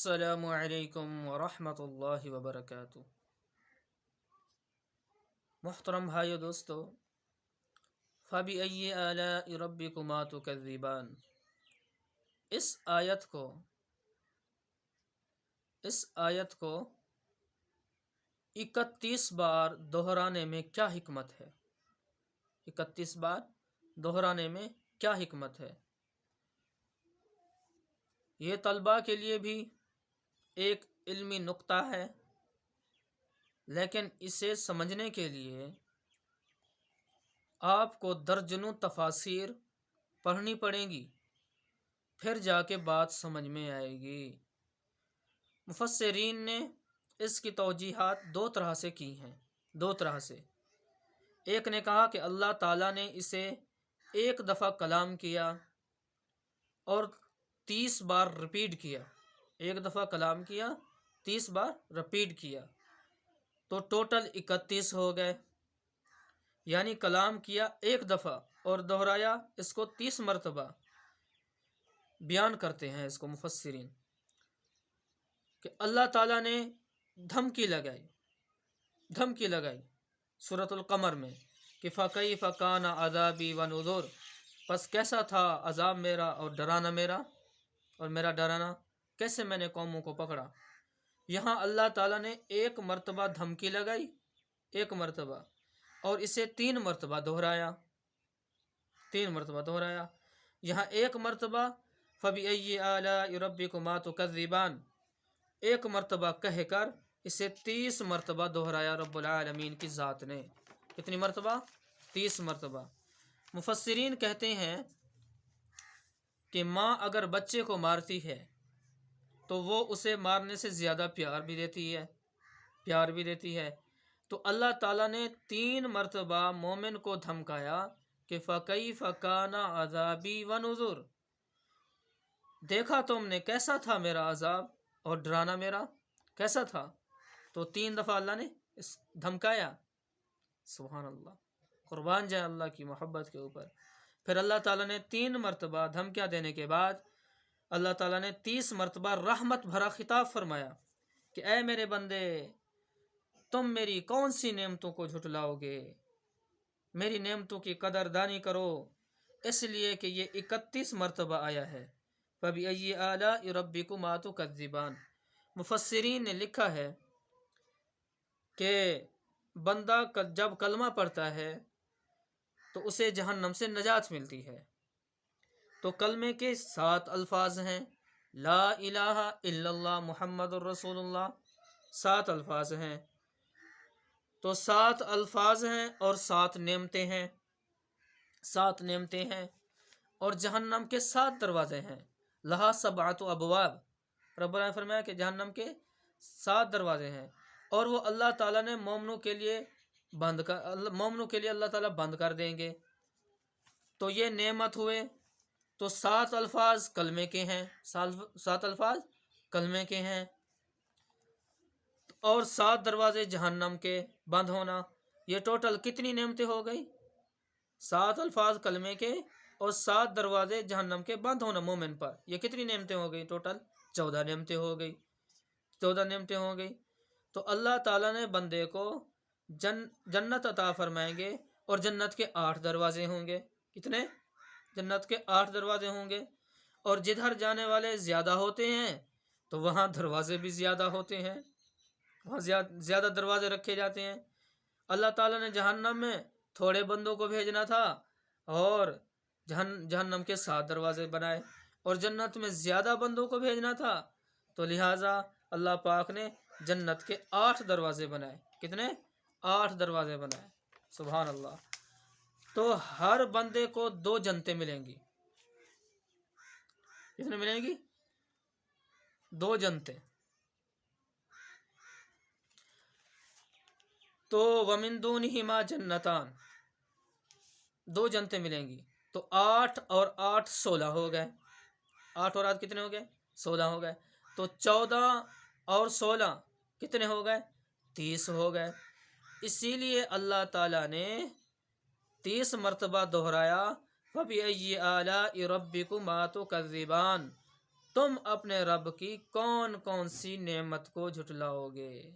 السلام علیکم ورحمۃ اللہ وبرکاتہ۔ محترم بھائیو دوستو، فَبِأَيِّ آلَاءِ رَبِّكُمَا تُكَذِّبَانِ، اس آیت کو 31 بار دہرانے میں کیا حکمت ہے؟ 31 بار دہرانے میں کیا حکمت ہے؟ یہ طلباء کے لیے بھی ایک علمی نقطہ ہے، لیکن اسے سمجھنے کے لیے آپ کو درجنوں تفاسیر پڑھنی پڑیں گی، پھر جا کے بات سمجھ میں آئے گی۔ مفسرین نے اس کی توجیحات دو طرح سے کی ہیں، ایک نے کہا کہ اللہ تعالیٰ نے اسے ایک دفعہ کلام کیا اور 30 بار رپیٹ کیا، ایک دفعہ کلام کیا 30 بار رپیٹ کیا، تو ٹوٹل 31 ہو گئے۔ یعنی کلام کیا ایک دفعہ اور دہرایا اس کو 30 مرتبہ۔ بیان کرتے ہیں اس کو مفسرین کہ اللہ تعالیٰ نے دھمکی لگائی سورۃ القمر میں کہ فَكَيْفَ كَانَ عَذَابِي وَنُذُرِ، پس کیسا تھا عذاب میرا اور ڈرانا میرا، اور میرا ڈرانا کیسے میں نے قوموں کو پکڑا۔ یہاں اللہ تعالیٰ نے ایک مرتبہ دھمکی لگائی، ایک مرتبہ، اور اسے 3 مرتبہ دہرایا، 3 مرتبہ دہرایا۔ یہاں ایک مرتبہ فَبِأَيِّ آلَاءِ رَبِّكُمَا تُكَذِّبَانِ، ایک مرتبہ کہہ کر اسے 30 مرتبہ دہرایا رب العالمین کی ذات نے۔ کتنی مرتبہ؟ 30 مرتبہ۔ مفسرین کہتے ہیں کہ ماں اگر بچے کو مارتی ہے تو وہ اسے مارنے سے زیادہ پیار بھی دیتی ہے، تو اللہ تعالیٰ نے 3 مرتبہ مومن کو دھمکایا کہ فَكَيْفَ كَانَ عَذَابِي وَنُذُرِ، دیکھا تم نے کیسا تھا میرا عذاب اور ڈرانا میرا کیسا تھا۔ تو 3 دفعہ اللہ نے دھمکایا۔ سبحان اللہ، قربان جائے اللہ کی محبت کے اوپر۔ پھر اللہ تعالیٰ نے 3 مرتبہ دھمکیاں دینے کے بعد اللہ تعالیٰ نے 30 مرتبہ رحمت بھرا خطاب فرمایا کہ اے میرے بندے، تم میری کون سی نعمتوں کو جھٹلاؤ گے، میری نعمتوں کی قدر دانی کرو، اس لیے کہ یہ 31 مرتبہ آیا ہے۔ فَبِأَيِّ آلَاءِ رَبِّكُمَا تُكَذِّبَانِ۔ مفسرین نے لکھا ہے کہ بندہ جب کلمہ پڑھتا ہے تو اسے جہنم سے نجات ملتی ہے۔ تو کلمے کے 7 الفاظ ہیں، لا الہ الا اللہ محمد الرسول اللہ، 7 الفاظ ہیں۔ تو 7 الفاظ ہیں اور 7 نعمتیں ہیں، 7 نعمتیں ہیں، اور جہنم کے 7 دروازے ہیں، لہا 7 ابواب۔ رب نے فرمایا کہ جہنم کے 7 دروازے ہیں، اور وہ اللہ تعالیٰ نے مومنوں کے لیے اللہ تعالیٰ بند کر دیں گے۔ تو یہ نعمت ہوئے۔ تو 7 الفاظ کلمے کے ہیں، 7 الفاظ کلمے کے ہیں، اور 7 دروازے جہنم کے بند ہونا۔ یہ ٹوٹل کتنی نعمتیں ہو گئی؟ 7 الفاظ کلمے کے اور 7 دروازے جہنم کے بند ہونا مومن پر، یہ کتنی نعمتیں ہو گئی؟ ٹوٹل 14 نعمتیں ہو گئی، 14 نعمتیں ہو گئی۔ تو اللہ تعالیٰ نے بندے کو جنت عطا فرمائیں گے، اور جنت کے 8 دروازے ہوں گے۔ کتنے؟ جنت کے 8 دروازے ہوں گے، اور جدھر جانے والے زیادہ ہوتے ہیں تو وہاں دروازے بھی زیادہ ہوتے ہیں، وہاں زیادہ دروازے رکھے جاتے ہیں۔ اللہ تعالیٰ نے جہنم میں تھوڑے بندوں کو بھیجنا تھا اور جہنم کے 7 دروازے بنائے، اور جنت میں زیادہ بندوں کو بھیجنا تھا تو لہٰذا اللہ پاک نے جنت کے 8 دروازے بنائے۔ کتنے؟ 8 دروازے بنائے۔ سبحان اللہ۔ تو ہر بندے کو 2 جنتیں ملیں گی۔ کتنے ملیں گی؟ 2 جنتیں۔ تو وَمِن دُونِهِمَا جَنَّتَانِ، 2 جنتیں ملیں گی۔ تو 8 اور 8 16 ہو گئے، 8 اور 8 کتنے ہو گئے؟ 16 ہو گئے۔ تو 14 اور 16 کتنے ہو گئے؟ 30 ہو گئے۔ اسی لیے اللہ تعالیٰ نے 30 مرتبہ دہرایا فَبِأَيِّ آلَاءِ رَبِّكُمَا تُكَذِّبَانِ، تم اپنے رب کی کون کون سی نعمت کو جھٹلاؤ گے؟